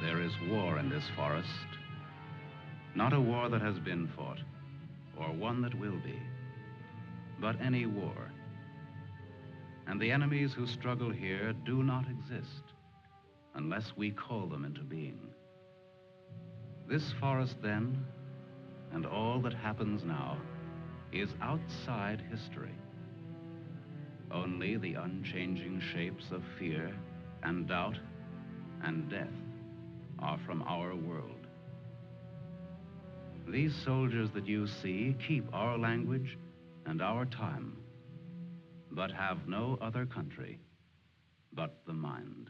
There is war in this forest, not a war that has been fought, or one that will be, but any war. And the enemies who struggle here do not exist unless we call them into being. This forest then, and all that happens now, is outside history. Only the unchanging shapes of fear and doubt and death are from our world. These soldiers that you see keep our language and our time, but have no other country but the mind.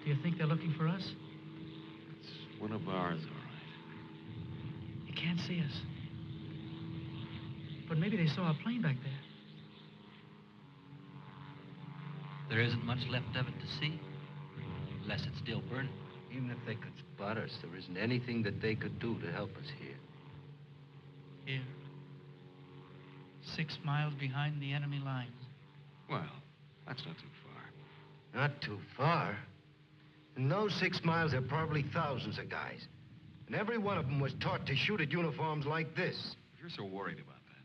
Do you think they're looking for us? It's one of ours, all right. They can't see us. But maybe they saw a plane back there. There isn't much left of it to see, unless it's still burning. Even if they could spot us, there isn't anything that they could do to help us here. Here. 6 miles behind the enemy lines. Well, that's not too far. Not too far. In those 6 miles, there are probably thousands of guys. And every one of them was taught to shoot at uniforms like this. If you're so worried about that,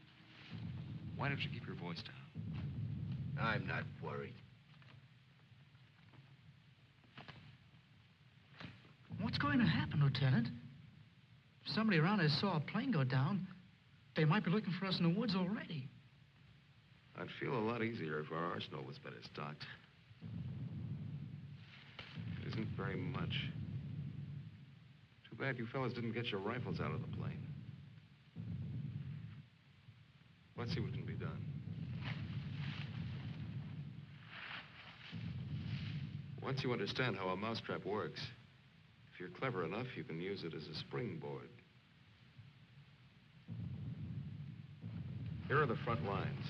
why don't you keep your voice down? I'm not worried. What's going to happen, Lieutenant? If somebody around us saw a plane go down, they might be looking for us in the woods already. I'd feel a lot easier if our arsenal was better stocked. It isn't very much. Too bad you fellas didn't get your rifles out of the plane. Let's see what can be done. Once you understand how a mousetrap works, if you're clever enough, you can use it as a springboard. Here are the front lines.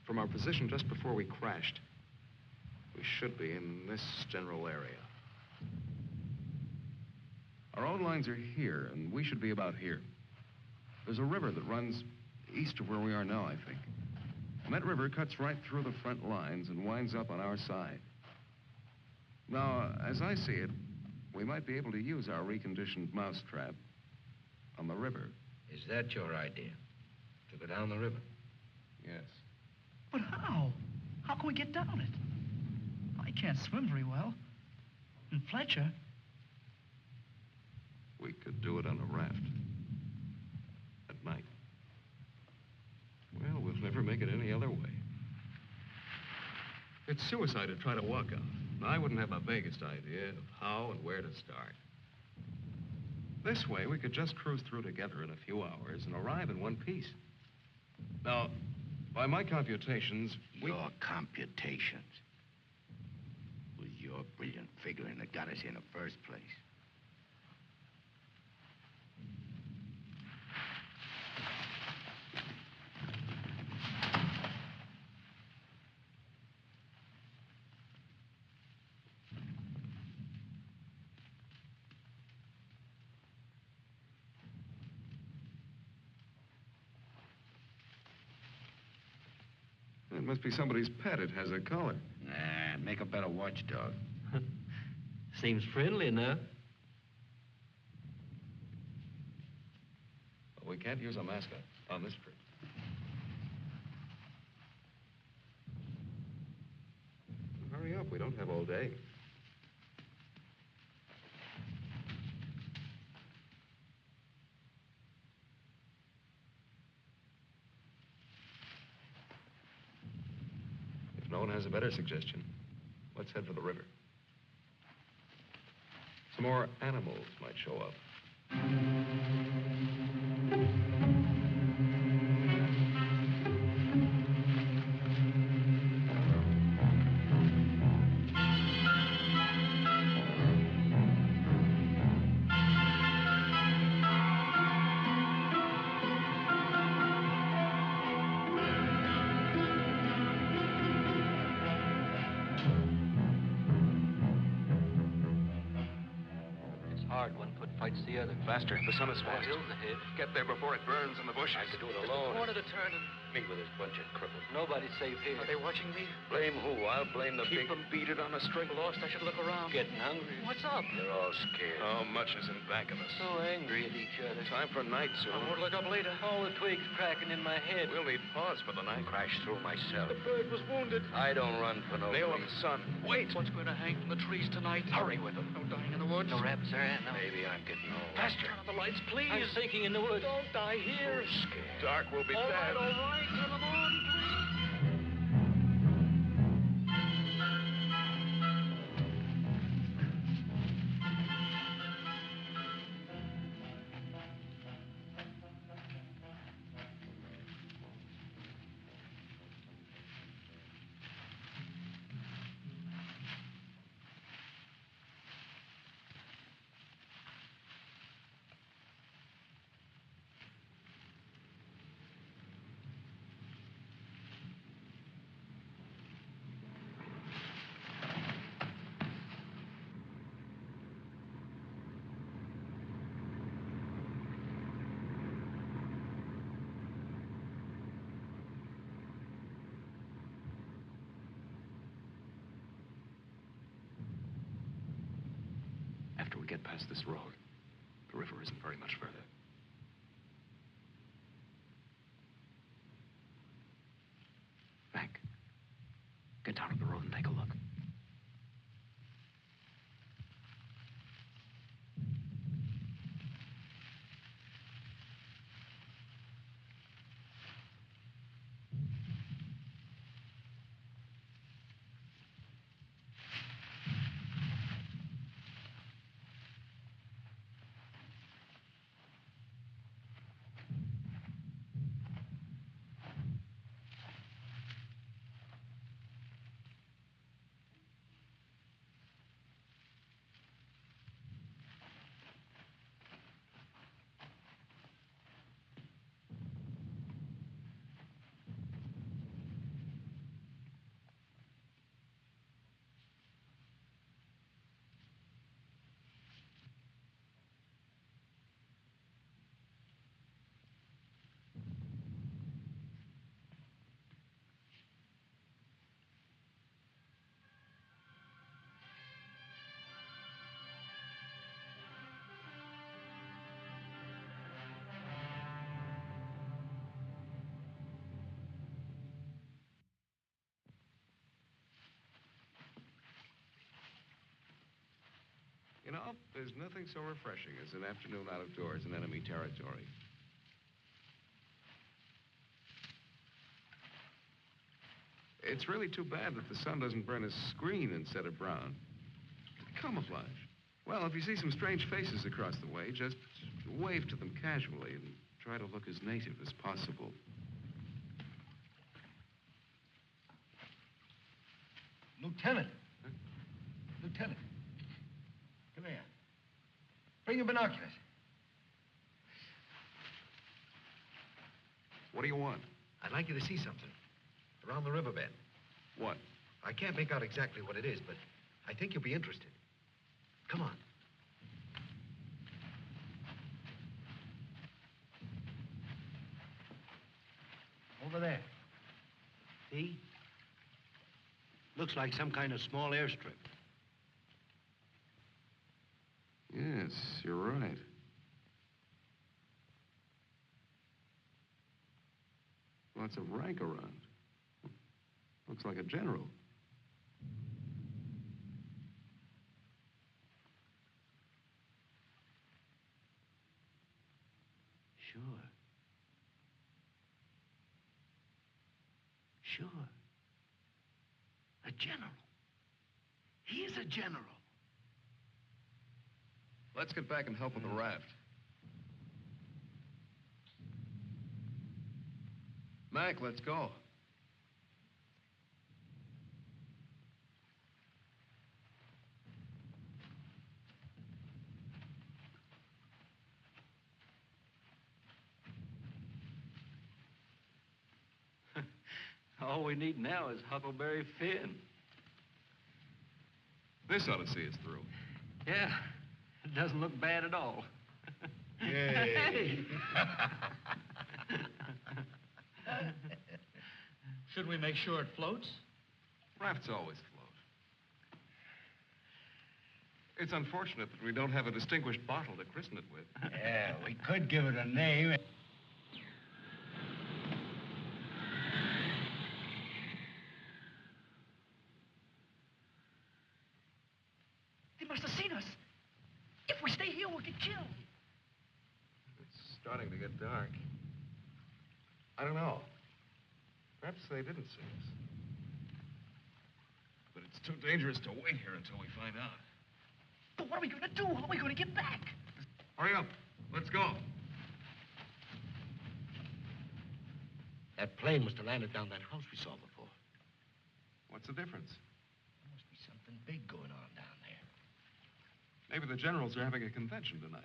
From our position just before we crashed, we should be in this general area. Our own lines are here, and we should be about here. There's a river that runs east of where we are now, I think. And that river cuts right through the front lines and winds up on our side. Now, as I see it, we might be able to use our reconditioned mousetrap on the river. Is that your idea? To go down the river? Yes. But how? How can we get down it? I can't swim very well. And Fletcher... We could do it on a raft. At night. Well, we'll never make it any other way. It's suicide to try to walk out. I wouldn't have the vaguest idea of how and where to start. This way, we could just cruise through together in a few hours and arrive in one piece. Now, by my computations, Your computations? It was your brilliant figuring that got us here in the first place. It must be somebody's pet. It has a collar. Nah, make a better watchdog. Seems friendly enough. But we can't use a mascot on this trip. up. We don't have all day. If no one has a better suggestion, let's head for the river. Some more animals might show up. Fights the other. Faster. The sun is fast. Hill's ahead. Get there before it burns in the bushes. I could do it Just alone. a corner to turn and Me with this bunch of cripples. nobody's safe here. Are they watching me? Blame who? I'll blame the Keep big... them beat it on a string. Lost. I should look around. Getting hungry. What's up? They're all scared. How much is in back of us? So angry at each other. Time for night soon. I won't look up later. All the twigs cracking in my head. We'll need pause for the night. Crashed through myself. The bird was wounded. I don't run for no Nail of reason. the sun. Wait! What's going to hang from the trees tonight? Hurry with them. No dying in the woods. No rabbits there, no. Maybe I'm getting old. Faster. Turn on the lights, please. I'm sinking in the woods. Don't die here. Scared. Dark will be All bad. right, all right. Turn them on, please. After we get past this road, the river isn't very much further. Hank, get down to the road and take a look. You know, there's nothing so refreshing as an afternoon out of doors in enemy territory. It's really too bad that the sun doesn't burn his screen instead of brown. Camouflage. Well, if you see some strange faces across the way, just wave to them casually and try to look as native as possible. Lieutenant. Huh? Lieutenant. Come here. Bring your binoculars. What do you want? I'd like you to see something. Around the riverbed. What? I can't make out exactly what it is, but I think you'll be interested. Come on. Over there. See? Looks like some kind of small airstrip. Yes, you're right. Lots of rank around. Looks like a general. Sure. Sure. A general. He is a general. Let's get back and help with the raft. Mac, let's go. All we need now is Huckleberry Finn. This ought to see us through. Yeah, it doesn't look bad at all. Yay. Should we make sure it floats? Rafts always float. It's unfortunate that we don't have a distinguished bottle to christen it with. Yeah, we could give it a name. They must have seen us. If we stay here, we'll get killed. It's starting to get dark. I don't know. Perhaps they didn't see us. But it's too dangerous to wait here until we find out. But what are we going to do? How are we going to get back? Hurry up. Let's go. That plane must have landed down that house we saw before. What's the difference? There must be something big going on down there. Maybe the generals are having a convention tonight.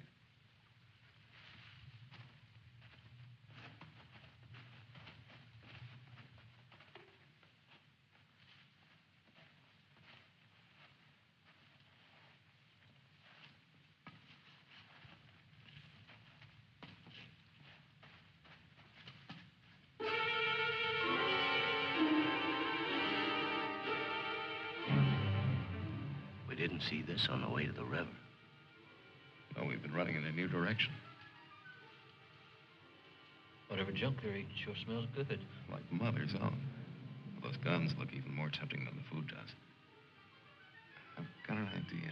We didn't see this on the way to the river. No, we've been running in a new direction. Whatever junk they're eating sure smells good. Like Mother's own. Those guns look even more tempting than the food does. I've got an idea.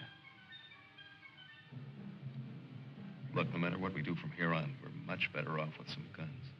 Look, no matter what we do from here on, we're much better off with some guns.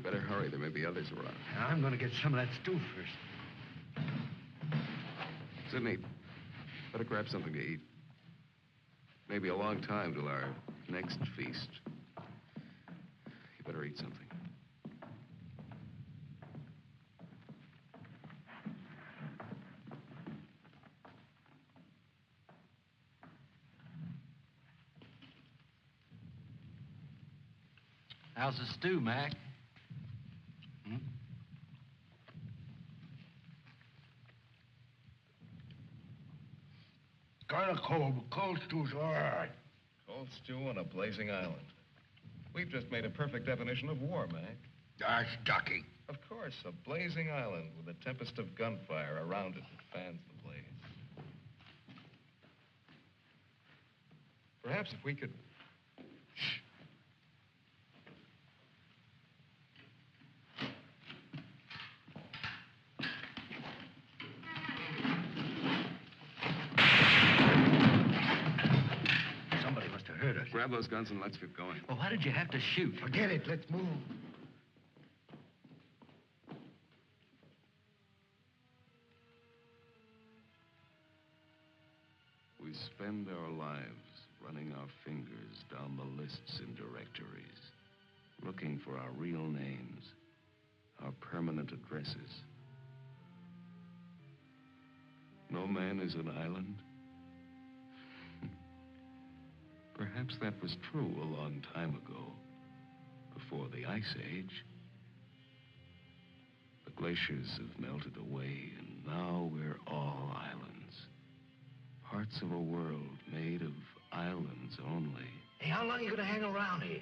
Better hurry. There may be others around. I'm going to get some of that stew first. Sidney, better grab something to eat. Maybe a long time till our next feast. You better eat something. How's the stew, Mac? Kind of cold, but cold stew's all right. Cold stew on a blazing island. We've just made a perfect definition of war, Mac. That's ducky. Of course, a blazing island with a tempest of gunfire around it that fans the blaze. Perhaps if we could... Shh. Somebody must have heard us. Grab those guns and let's get going. Well, why did you have to shoot? Forget it. Let's move. We spend our lives running our fingers down the lists in directories, looking for our real names, our permanent addresses. No man is an island. Perhaps that was true a long time ago, before the Ice Age. The glaciers have melted away, and now we're all islands. Parts of a world made of islands only. Hey, how long are you gonna hang around here?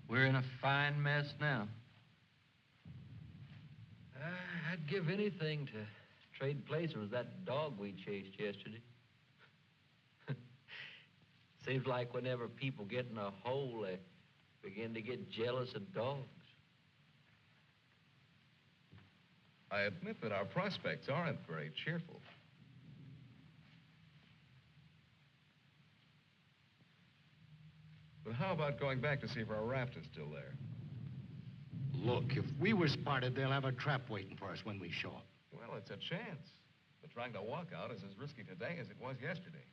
We're in a fine mess now. I'd give anything to trade places with that dog we chased yesterday. Seems like whenever people get in a hole, they begin to get jealous of dogs. I admit that our prospects aren't very cheerful. But how about going back to see if our raft is still there? Look, if we were spotted, they'll have a trap waiting for us when we show up. Well, it's a chance. But trying to walk out is as risky today as it was yesterday.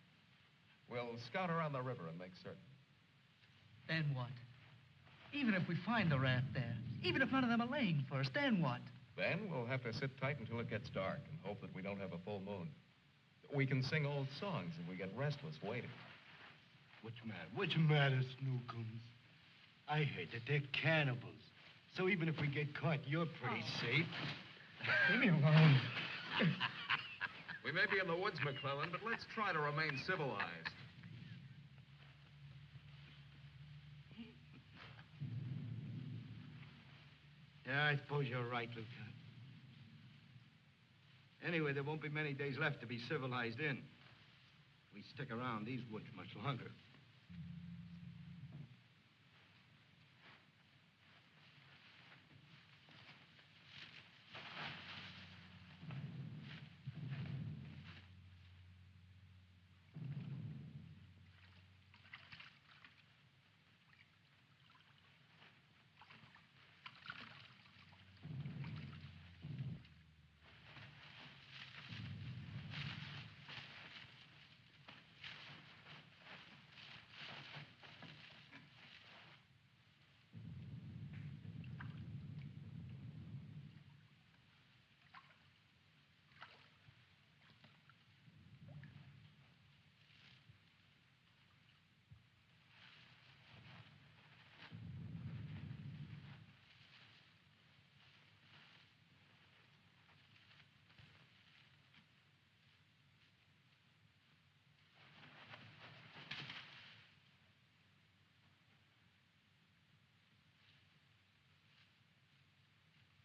We'll scout around the river and make certain. Then what? Even if we find the raft there, even if none of them are laying for us, then what? Then we'll have to sit tight until it gets dark and hope that we don't have a full moon. We can sing old songs if we get restless waiting. Which matter, Snookums? I heard that they're cannibals. So even if we get caught, you're pretty safe. Leave me alone. We may be in the woods, McClellan, but let's try to remain civilized. Yeah, I suppose you're right, Lieutenant. Anyway, there won't be many days left to be civilized in. We stick around these woods much longer.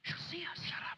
She'll see us. Shut up.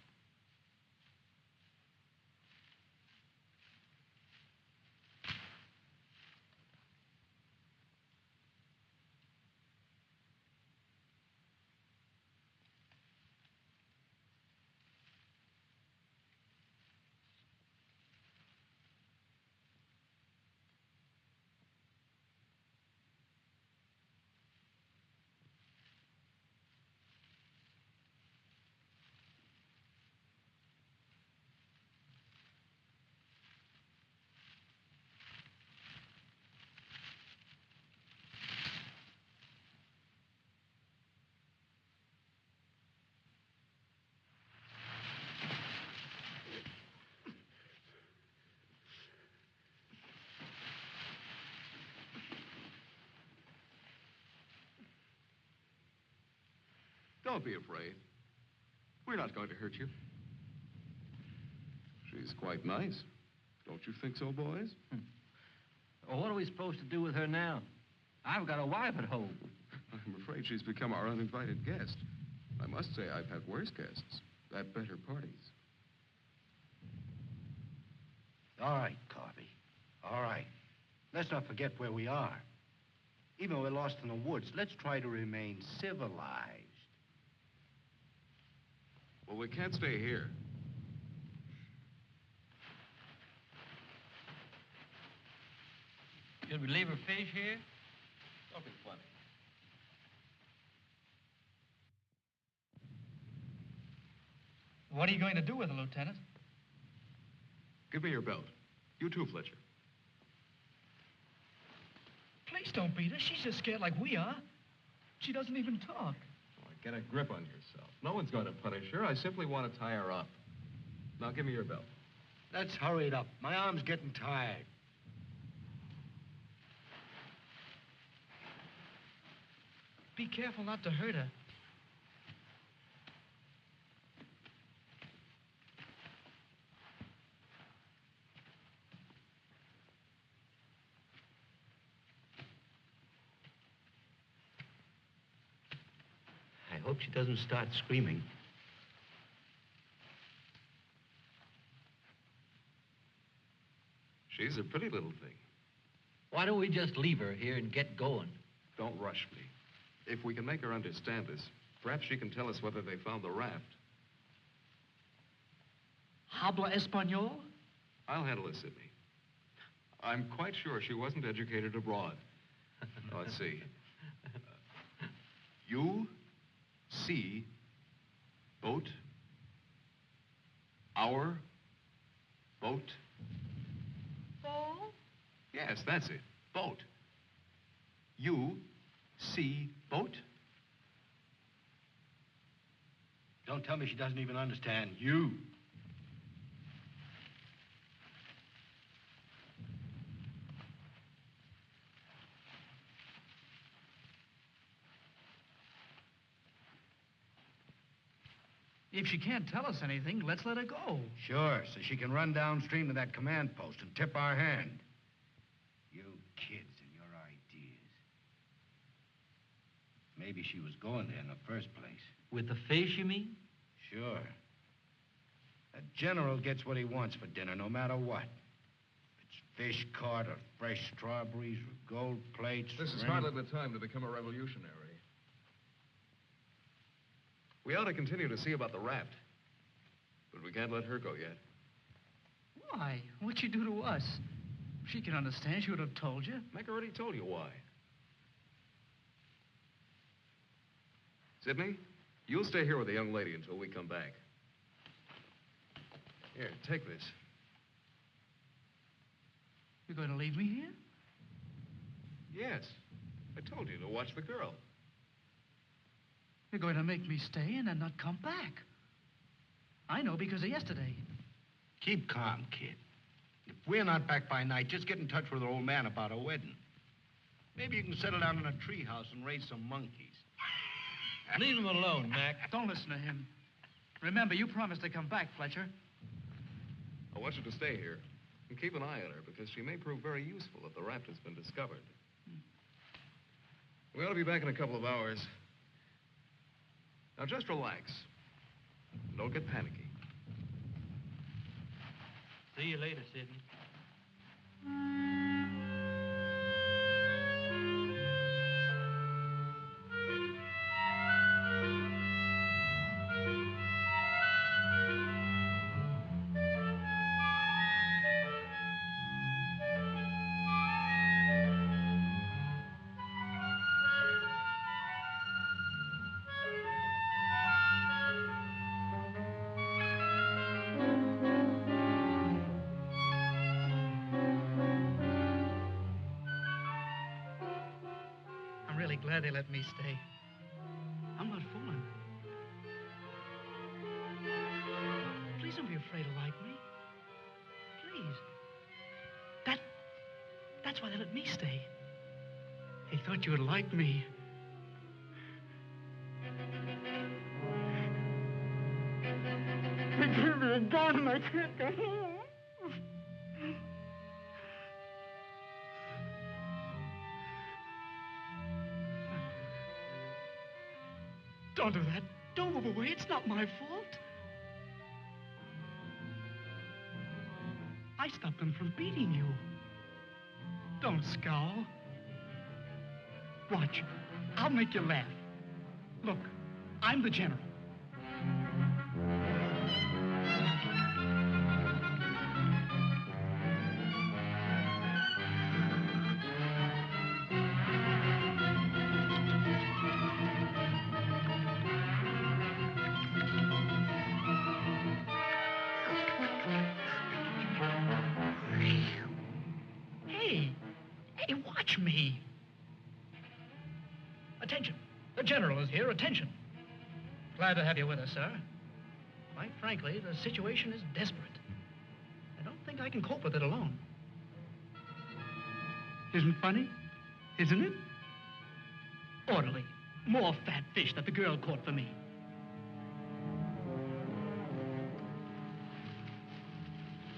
Don't be afraid. We're not going to hurt you. She's quite nice. Don't you think so, boys? Well, what are we supposed to do with her now? I've got a wife at home. I'm afraid she's become our uninvited guest. I must say I've had worse guests. at better parties. All right, Carby. All right. Let's not forget where we are. Even though we're lost in the woods, let's try to remain civilized. Well, we can't stay here. Should we leave her fish here? Don't be funny. What are you going to do with her, Lieutenant? Give me your belt. You too, Fletcher. Please don't beat her. She's just scared like we are. She doesn't even talk. Oh, get a grip on yourself. No one's going to punish her. I simply want to tie her up. Now, give me your belt. Let's hurry it up. My arm's getting tired. Be careful not to hurt her. I hope she doesn't start screaming. She's a pretty little thing. Why don't we just leave her here and get going? Don't rush me. If we can make her understand this, perhaps she can tell us whether they found the raft. Habla Espanol? I'll handle it, Sidney. I'm quite sure she wasn't educated abroad. Now, let's see. You see boat, our boat. Boat? Yes, that's it. Boat. You see boat? Don't tell me she doesn't even understand you. If she can't tell us anything, let's let her go. Sure, so she can run downstream to that command post and tip our hand. You kids and your ideas. Maybe she was going there in the first place. With the fish, you mean? Sure. A general gets what he wants for dinner, no matter what. It's fish caught or fresh strawberries or gold plates. This is or any- hardly the time to become a revolutionary. We ought to continue to see about the raft. But we can't let her go yet. Why? What'd she do to us? If she can understand, she would have told you. Mac already told you why. Sidney, you'll stay here with the young lady until we come back. Here, take this. You're going to leave me here? Yes. I told you to watch the girl. You're going to make me stay and then not come back. I know because of yesterday. Keep calm, kid. If we're not back by night, just get in touch with our old man about our wedding. Maybe you can settle down in a treehouse and raise some monkeys. Leave him alone, Mac. Don't listen to him. Remember, you promised to come back, Fletcher. I want you to stay here and keep an eye on her because she may prove very useful if the raft has been discovered. We ought to be back in a couple of hours. Now, just relax. Don't get panicky. See you later, Sidney. I'm really glad they let me stay. I'm not fooling. Please don't be afraid to like me. Please. That's why they let me stay. They thought you would like me. They gave me a gun and I can't go home. Don't do that. Don't move away. It's not my fault. stop them from beating you. Don't scowl. Watch. I'll make you laugh. Look, I'm the general. Hey, watch me. Attention. The general is here. Attention. Glad to have you with us, sir. Quite frankly, the situation is desperate. I don't think I can cope with it alone. Isn't funny? Isn't it? Orderly. More fat fish that the girl caught for me.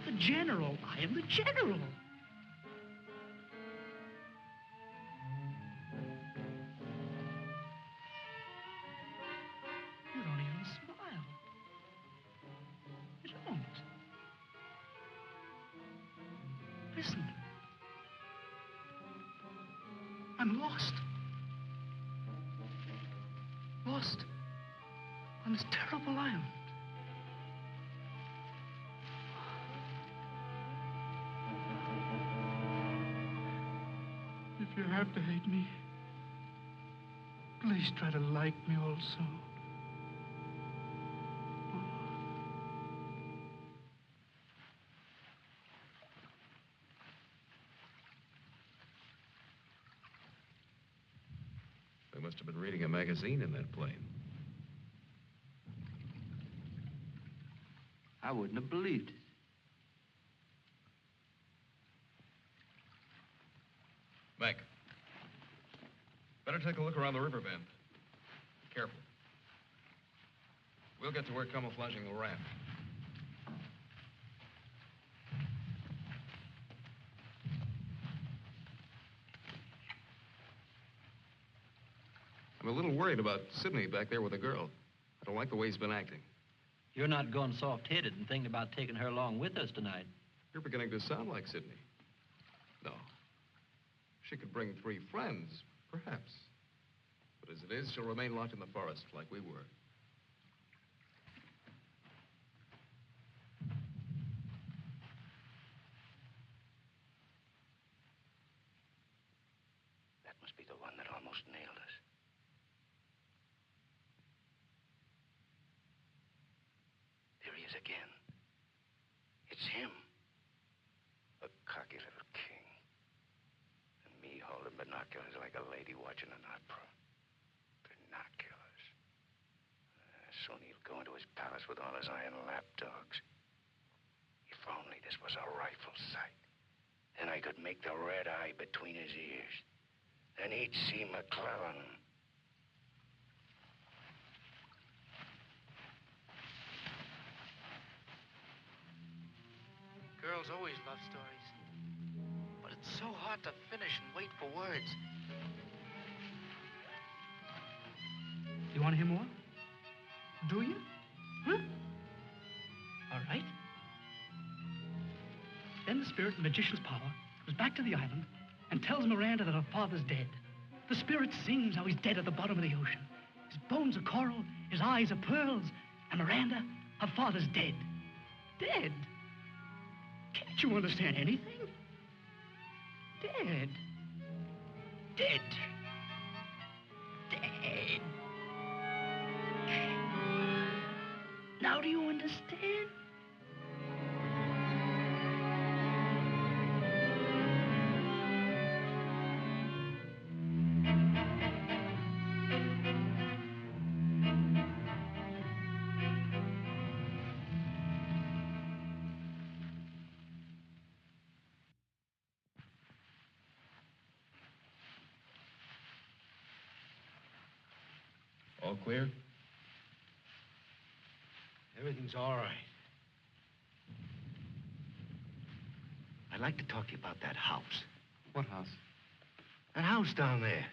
The general. I am the general. You don't even smile. You don't. Listen. I'm lost. Lost on this terrible island. If you have to hate me, please try to like me also. We must have been reading a magazine in that plane. I wouldn't have believed it. Mac, better take a look around the river bend. Careful. We'll get to work camouflaging the raft. I'm a little worried about Sidney back there with the girl. I don't like the way he's been acting. You're not going soft-headed and thinking about taking her along with us tonight. You're beginning to sound like Sidney. No. She could bring 3 friends, perhaps. But as it is, she'll remain locked in the forest like we were. That must be the one that almost nailed us. There he is again. It's him. A cocky little king. And me holding binoculars like a lady watching an opera. Binoculars. Soon he'll go into his palace with all his iron lapdogs. If only this was a rifle sight. Then I could make the red eye between his ears. Then he'd see McClellan. Girls always love stories. But it's so hard to finish and wait for words. You want to hear more? Do you? Huh? All right. Then the spirit of the magician's power goes back to the island and tells Miranda that her father's dead. The spirit sings how he's dead at the bottom of the ocean. His bones are coral, his eyes are pearls, and Miranda, her father's dead. Dead? Can't you understand anything? Dead. Dead. Dead. Now do you understand? All clear? Everything's all right. I'd like to talk to you about that house. What house? That house down there.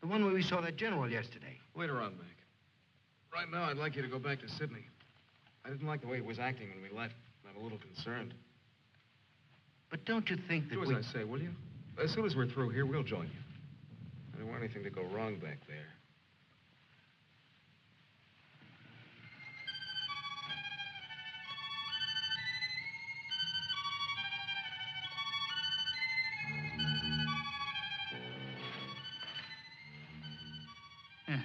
The one where we saw that general yesterday. Later on, Mac. Right now, I'd like you to go back to Sydney. I didn't like the way he was acting when we left. I'm a little concerned. But don't you think that Do as I say, will you? As soon as we're through here, we'll join you. I don't want anything to go wrong back there. Yeah.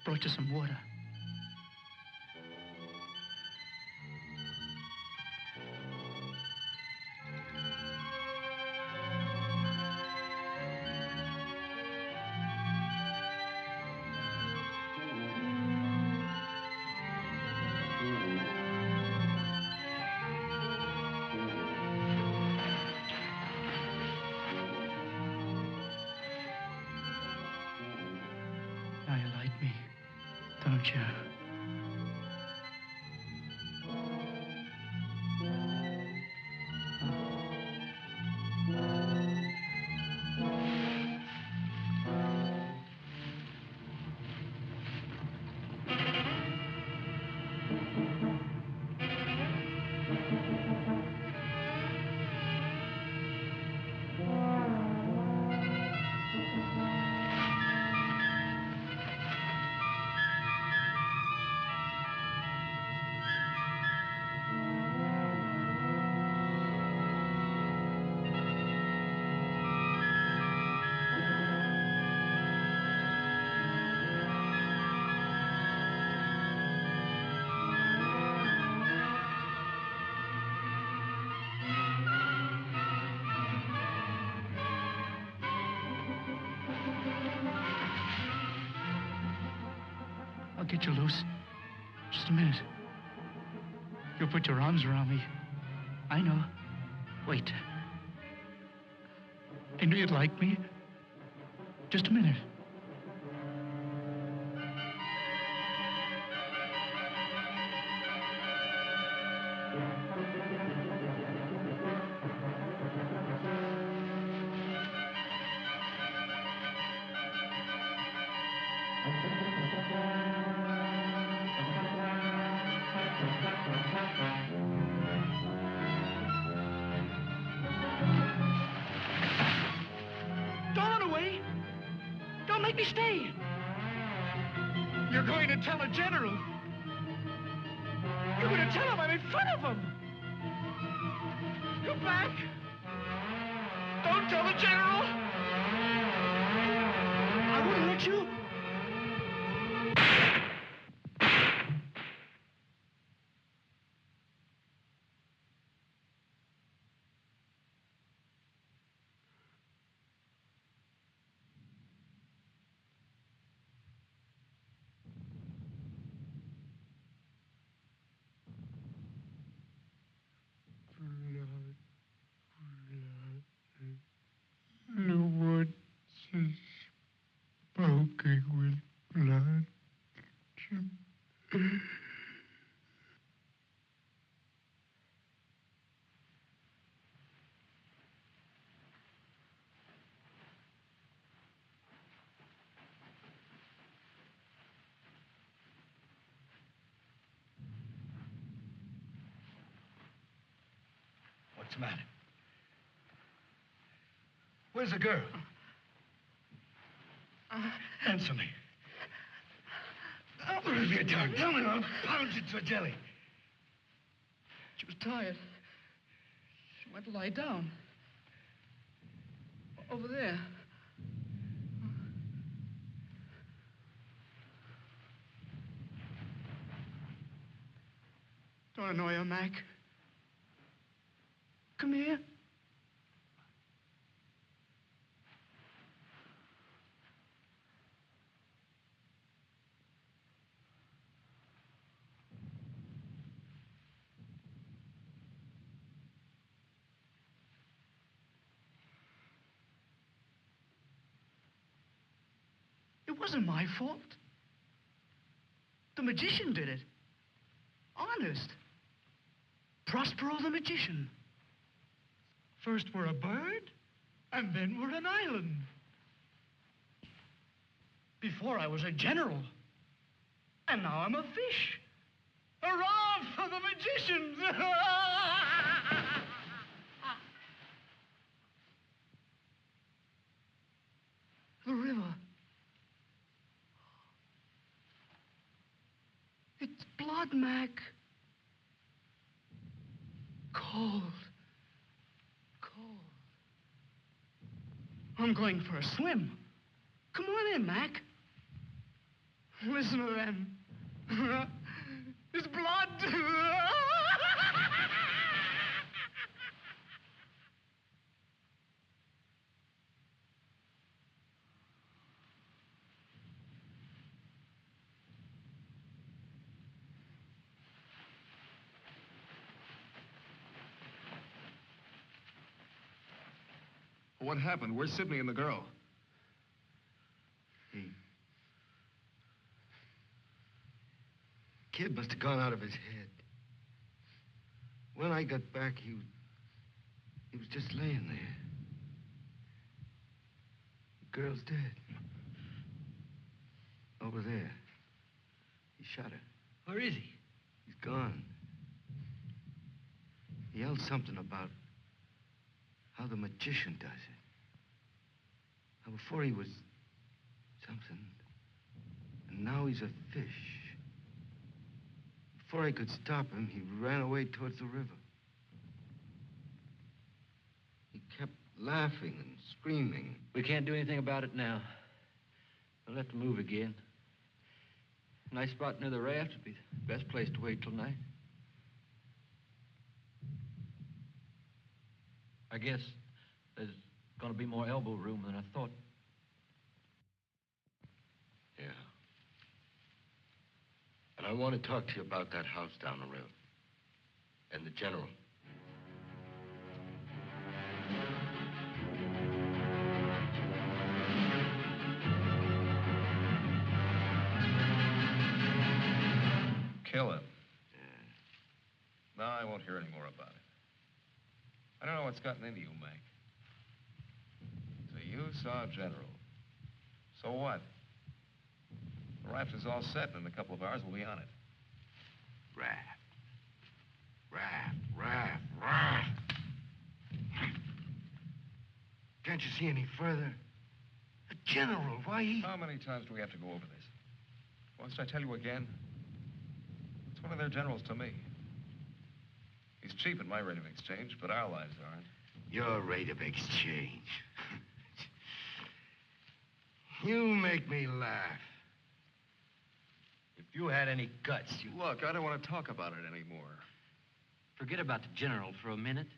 Brought you some water. Now you like me, don't you? I'll get you loose. Just a minute. You'll put your arms around me. I know. Wait. I knew you'd like me. Just a minute. Don't run away. Don't make me stay. You're going to tell a general. You're going to tell him I'm in front of him. Come back. Don't tell the general. I wouldn't let you. The woods is smoking with blood. What's the matter? Where's the girl? Answer me. Where's your tongue? Tell me, I'll pound you to a jelly. She was tired. She went to lie down. Over there. Don't annoy her, Mac. Come here. It wasn't my fault. The magician did it. Honest. Prospero the magician. First we're a bird, and then we're an island. Before I was a general, and now I'm a fish. Hurrah! off for the magicians! The river. It's blood, Mac. Cold. Cold. I'm going for a swim. Come on in, Mac. Listen to them. It's blood. What happened? Where's Sidney and the girl? Kid must have gone out of his head. When I got back, he was just laying there. The girl's dead. Over there. He shot her. Where is he? He's gone. He yelled something about how the magician does it. How before he was something, and now he's a fish. Before I could stop him, he ran away towards the river. He kept laughing and screaming. We can't do anything about it now. We'll have to move again. Nice spot near the raft would be the best place to wait till night. I guess there's gonna be more elbow room than I thought. Yeah. And I want to talk to you about that house down the road. And the general. Kill him. Yeah. No, I won't hear any more about it. I don't know what's gotten into you, Mac. So you saw General. So what? The raft is all set, and in a couple of hours we'll be on it. Raft. Raft. Can't you see any further? The general, why he... How many times do we have to go over this? Must I tell you again? It's one of their generals to me. He's cheap at my rate of exchange, but our lives aren't. Your rate of exchange. You make me laugh. If you had any guts, you... Look, I don't want to talk about it anymore. Forget about the general for a minute.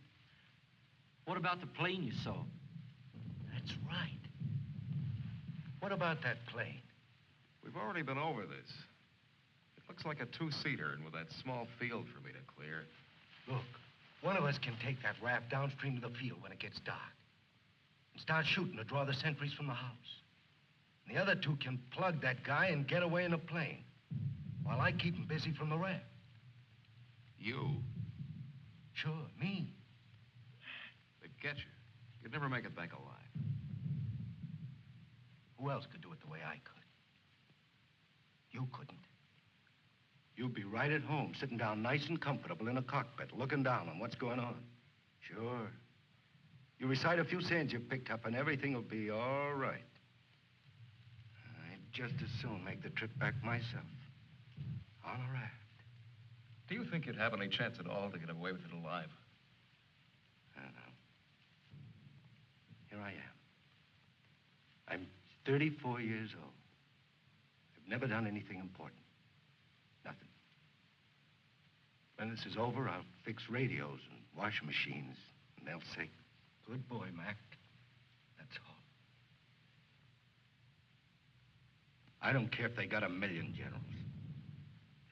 What about the plane you saw? That's right. What about that plane? We've already been over this. It looks like a two-seater, and with that small field for me to clear. Look, one of us can take that raft downstream to the field when it gets dark. And start shooting to draw the sentries from the house. And the other two can plug that guy and get away in a plane. While I keep him busy from the raft. You? Sure, me. They'd get you. You'd never make it back alive. Who else could do it the way I could? You couldn't. You'd be right at home, sitting down nice and comfortable in a cockpit, looking down on what's going on. Sure. You recite a few sayings you picked up, and everything will be all right. I'd just as soon make the trip back myself. On a raft. Do you think you'd have any chance at all to get away with it alive? I don't know. Here I am. I'm 34 years old. I've never done anything important. Nothing. When this is over, I'll fix radios and washing machines, and they'll say, "Good boy, Mac." That's all. I don't care if they got 1,000,000 generals.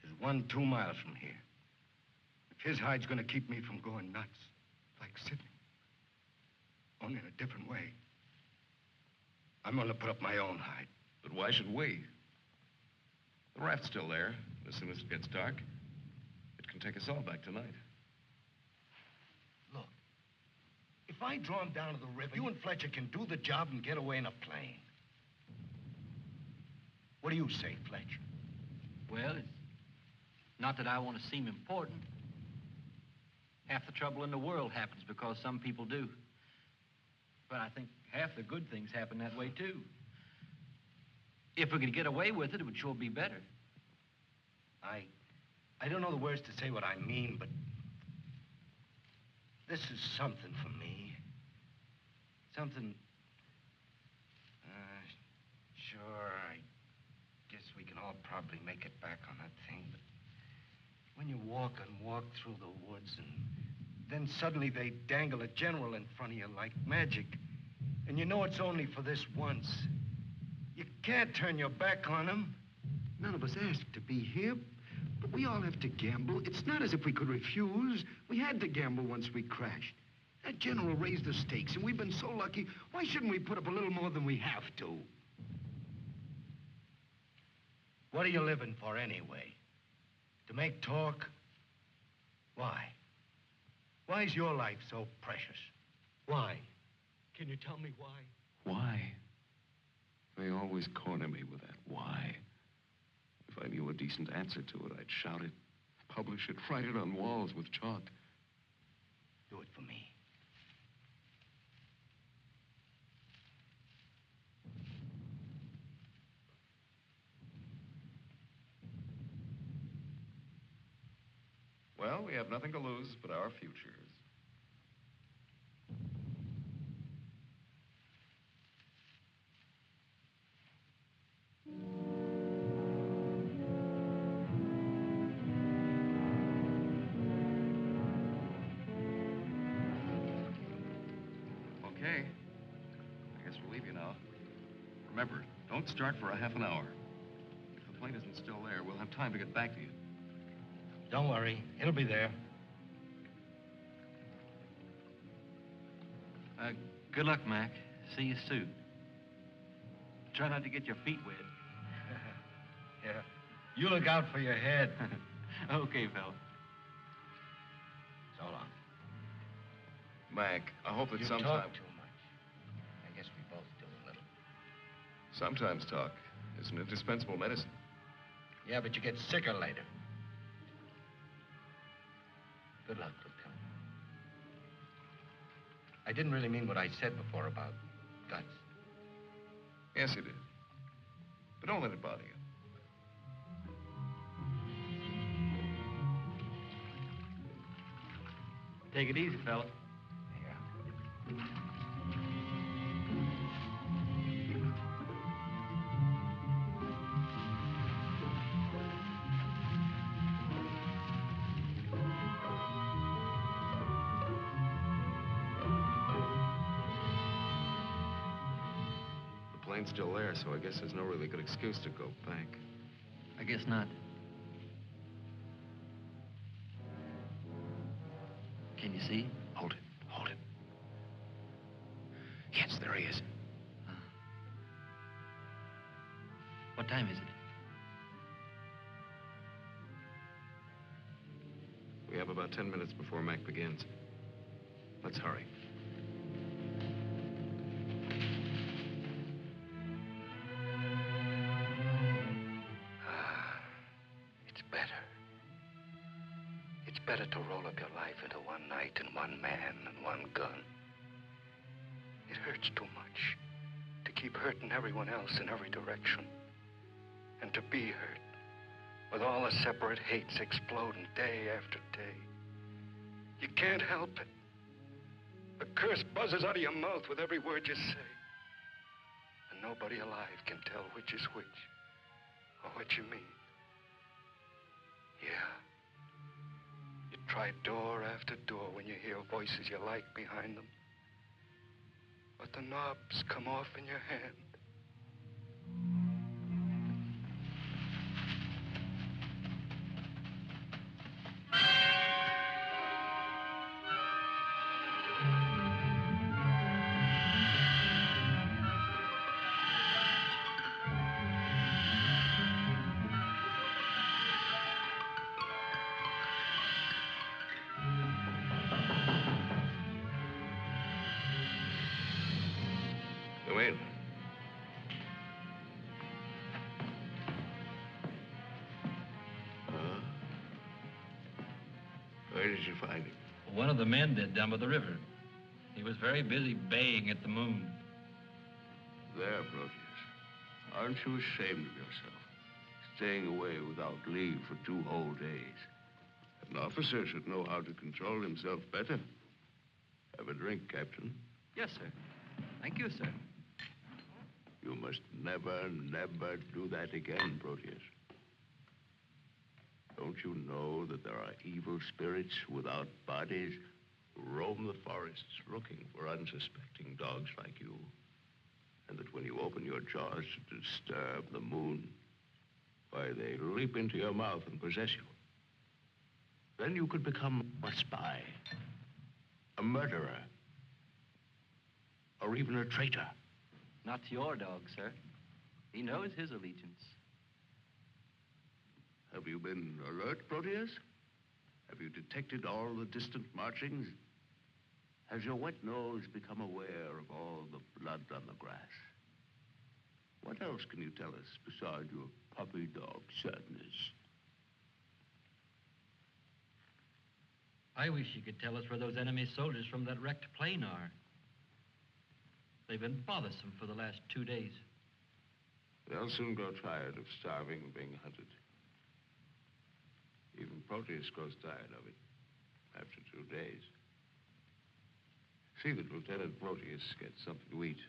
There's one 2 miles from here. If his hide's gonna keep me from going nuts, like Sidney, only in a different way, I'm gonna put up my own hide. But why should we? The raft's still there. As soon as it gets dark, it can take us all back tonight. Look, if I draw him down to the river, you and Fletcher can do the job and get away in a plane. What do you say, Fletcher? Well, Not that I want to seem important. Half the trouble in the world happens because some people do. But I think half the good things happen that way, too. If we could get away with it, it would sure be better. I don't know the words to say what I mean, but this is something for me. Something... sure, I guess we can all probably make it back on that thing, but when you walk and walk through the woods and then suddenly they dangle a general in front of you like magic, and you know it's only for this once, you can't turn your back on him. None of us asked to be here, but we all have to gamble. It's not as if we could refuse. We had to gamble once we crashed. That general raised the stakes, and we've been so lucky. Why shouldn't we put up a little more than we have to? What are you living for anyway? To make talk? Why? Why is your life so precious? Why? Can you tell me why? Why? They always corner me with that why. If I knew a decent answer to it, I'd shout it, publish it, write it on walls with chalk. Do it for me. Well, we have nothing to lose but our futures. Okay. I guess we'll leave you now. Remember, don't start for a half an hour. If the plane isn't still there, we'll have time to get back to you. Don't worry, it'll be there. Good luck, Mac. See you soon. Try not to get your feet wet. Yeah. You look out for your head. Okay, fella. So long. Mac, I hope that You sometime... talk too much. I guess we both do a little. Sometimes talk is an indispensable medicine. Yeah, but you get sicker later. Good luck, Lieutenant. I didn't really mean what I said before about guts. Yes, you did. But don't let it bother you. Take it easy, fella. Yeah. The plane's still there, so I guess there's no really good excuse to go back. I guess not. Can you see? Hold it, hold it. Yes, there he is. What time is it? We have about 10 minutes before Mac begins. Let's hurry. It's better. It's better to roll up your life into one night and one man and one gun. It hurts too much to keep hurting everyone else in every direction. And to be hurt with all the separate hates exploding day after day. You can't help it. A curse buzzes out of your mouth with every word you say. And nobody alive can tell which is which or what you mean. Yeah. You try door after door when you hear voices you like behind them. But the knobs come off in your hand. Come in. Where did you find him? One of the men did down by the river. He was very busy baying at the moon. There, Proteus. Aren't you ashamed of yourself? Staying away without leave for 2 whole days. An officer should know how to control himself better. Have a drink, Captain. Yes, sir. Thank you, sir. You must never, never do that again, Proteus. Don't you know that there are evil spirits without bodies who roam the forests looking for unsuspecting dogs like you? And that when you open your jaws to disturb the moon, why, they leap into your mouth and possess you. Then you could become a spy, a murderer, or even a traitor. Not to your dog, sir. He knows his allegiance. Have you been alert, Proteus? Have you detected all the distant marchings? Has your wet nose become aware of all the blood on the grass? What else can you tell us besides your puppy dog sadness? I wish you could tell us where those enemy soldiers from that wrecked plane are. They've been bothersome for the last 2 days. They'll soon grow tired of starving and being hunted. Even Proteus grows tired of it after 2 days. See that Lieutenant Proteus gets something to eat.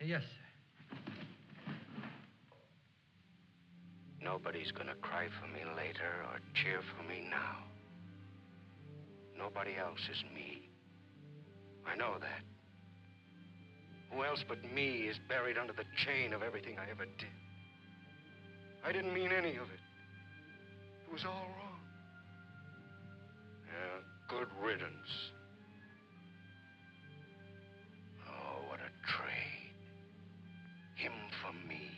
Yes, sir. Nobody's gonna cry for me later or cheer for me now. Nobody else is me. I know that. Who else but me is buried under the chain of everything I ever did? I didn't mean any of it. It was all wrong. Yeah, good riddance. Oh, what a trade. Him for me.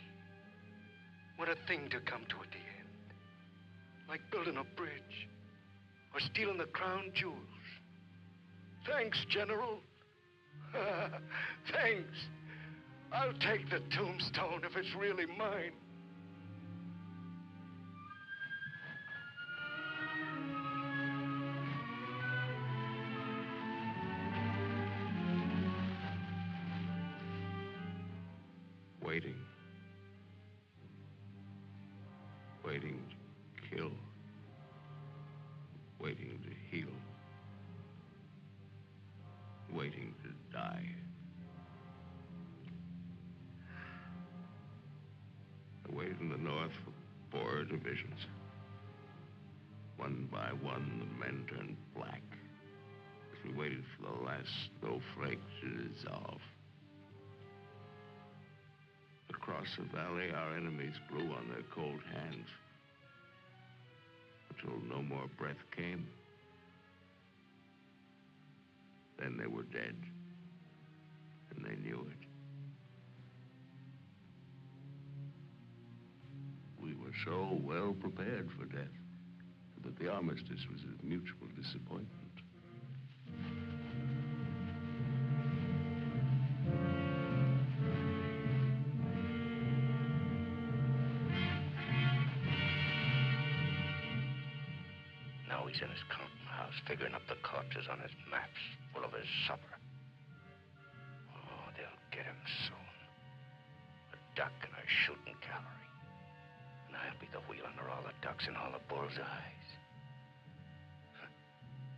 What a thing to come to at the end. Like building a bridge. Or stealing the crown jewels. Thanks, General. Thanks. I'll take the tombstone if it's really mine. Waiting. Waiting to kill. Waiting to heal. Waiting to die. I waited in the north for 4 divisions. One by one, the men turned black as we waited for the last snowflake to dissolve. Across the valley, our enemies blew on their cold hands until no more breath came. Then they were dead, and they knew it. We were so well prepared for death that the armistice was a mutual disappointment. Now he's in his counting house, figuring up the corpses on his maps, full of his supper. Oh, they'll get him soon. A duck in a shooting gallery. And I'll be the wheel under all the ducks and all the bull's eyes.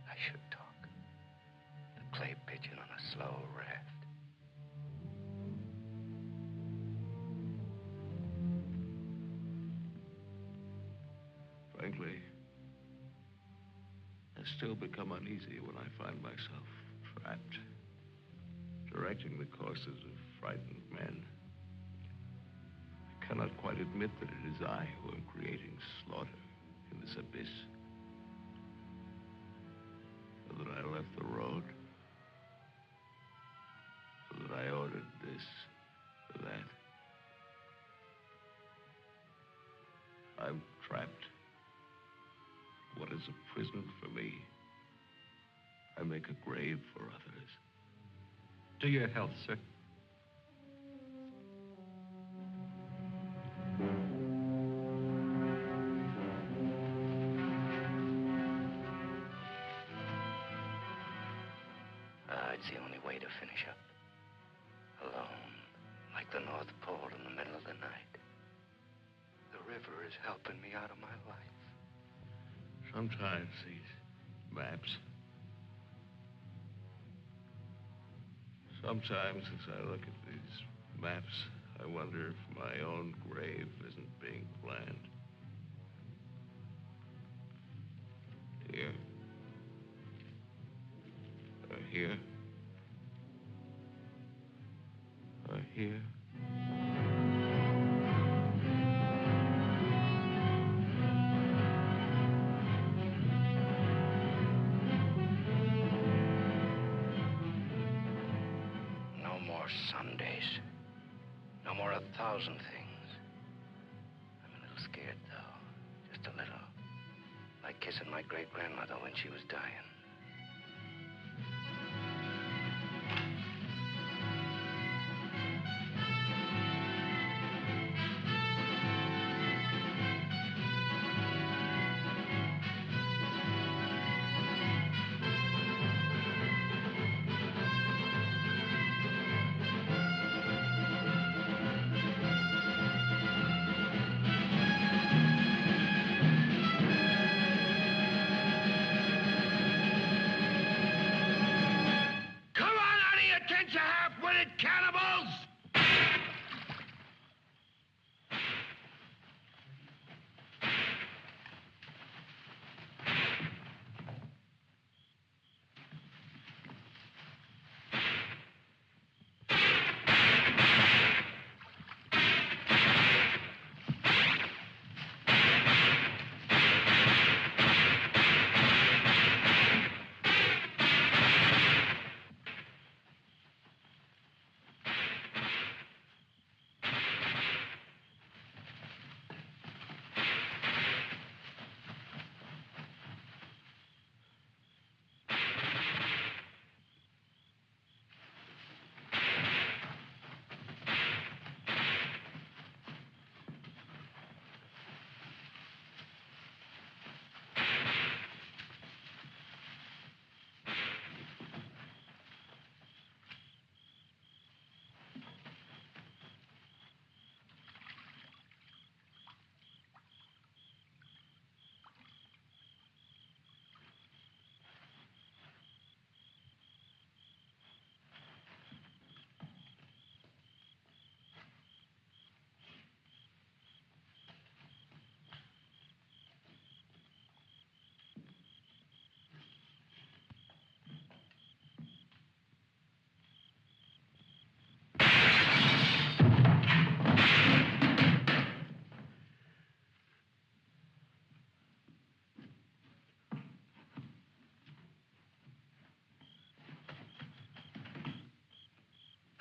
I should talk. The clay pigeon on a slow raft. Frankly, I still become uneasy when I find myself trapped, directing the courses of frightened men. I cannot quite admit that it is I who am creating slaughter in this abyss. So that I left the road. So that I ordered this or that. I'm trapped. What is a prison for me? I make a grave for others. To your health, sir. it's the only way to finish up. Alone, like the North Pole in the middle of the night. The river is helping me out of my life. Sometimes these maps. Sometimes as I look at these maps, I wonder if my own grave isn't being planned. Here. Here. Here. No more Sundays. No more 1,000 things. I'm a little scared, though. Just a little. Like kissing my great-grandmother when she was dying. Cannibals!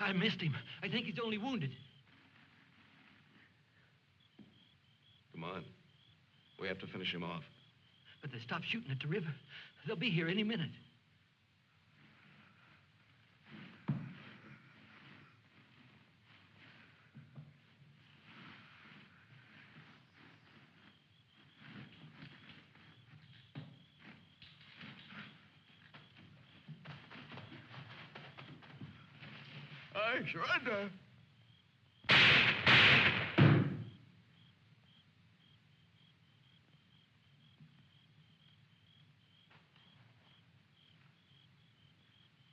I missed him. I think he's only wounded. Come on. We have to finish him off. But they stopped shooting at the river. They'll be here any minute. I surrender.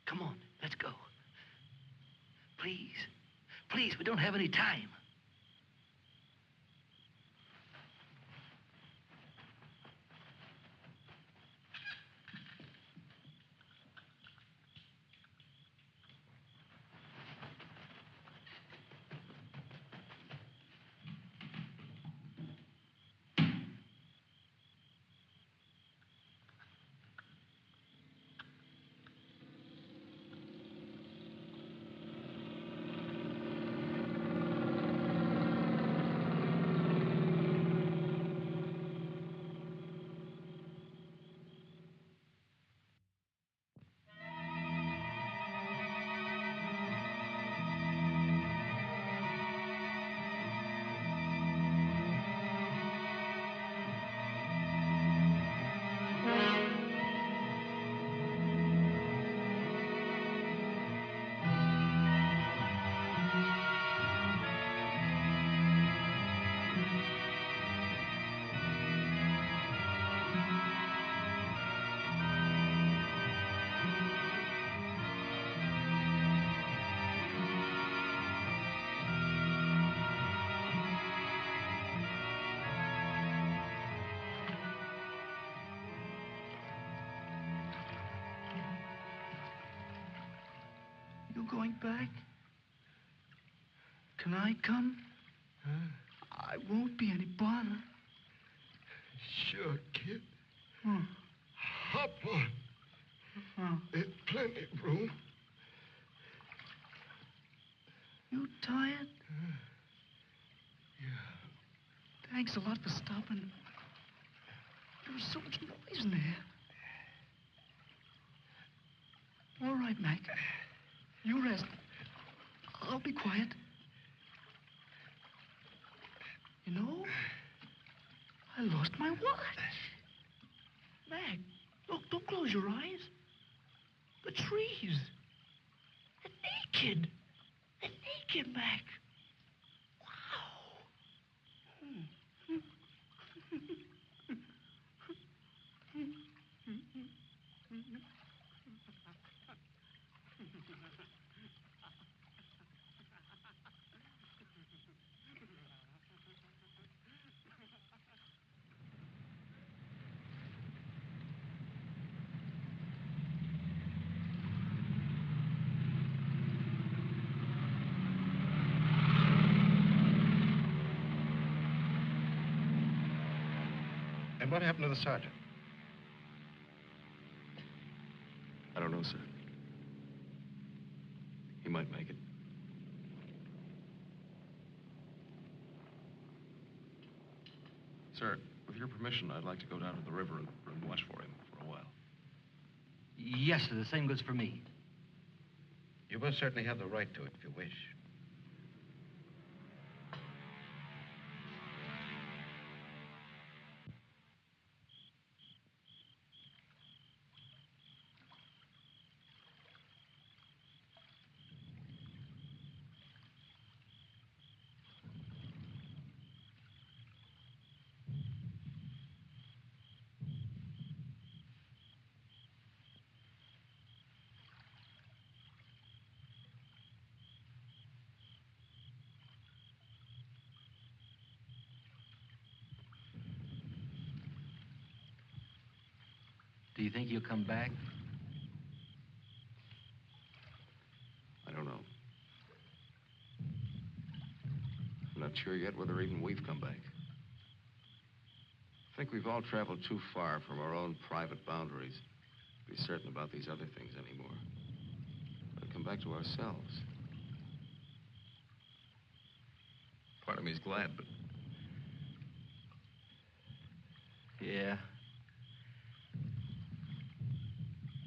Come on, let's go. Please. Please, we don't have any time. You going back? Can I come? I won't be any bother. Sure, kid. Hmm. Hop on. There's plenty of room. You tired? Yeah. Thanks a lot for stopping. There was so much noise in there. All right, Mac. You rest. I'll be quiet. You know, I lost my watch. Mac, look, don't close your eyes. The trees. They're naked. They're naked, Mac. Wow. And what happened to the sergeant? I don't know, sir. He might make it. Sir, with your permission, I'd like to go down to the river and watch for him for a while. Yes, sir. The same goes for me. You most certainly have the right to it if you wish. Do you think he'll come back? I don't know. I'm not sure yet whether even we've come back. I think we've all traveled too far from our own private boundaries to be certain about these other things anymore. But come back to ourselves. Part of me's glad, but... Yeah.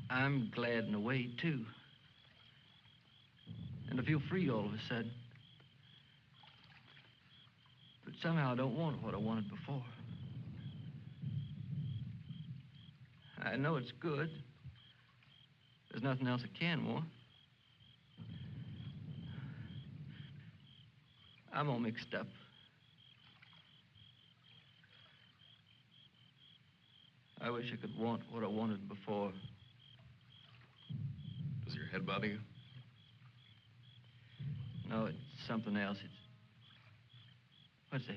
I'm glad in a way, too. And I feel free all of a sudden. But somehow I don't want what I wanted before. I know it's good. There's nothing else I can want. I'm all mixed up. I wish I could want what I wanted before. Does your head bother you? No, it's something else. It's... What's that?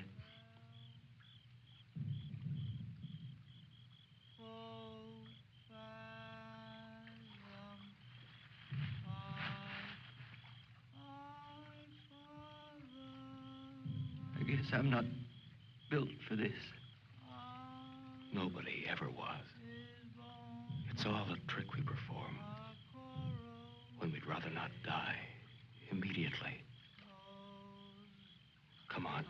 I guess I'm not built for this. Nobody ever was. It's all a trick we perform when we'd rather not die immediately. Come on.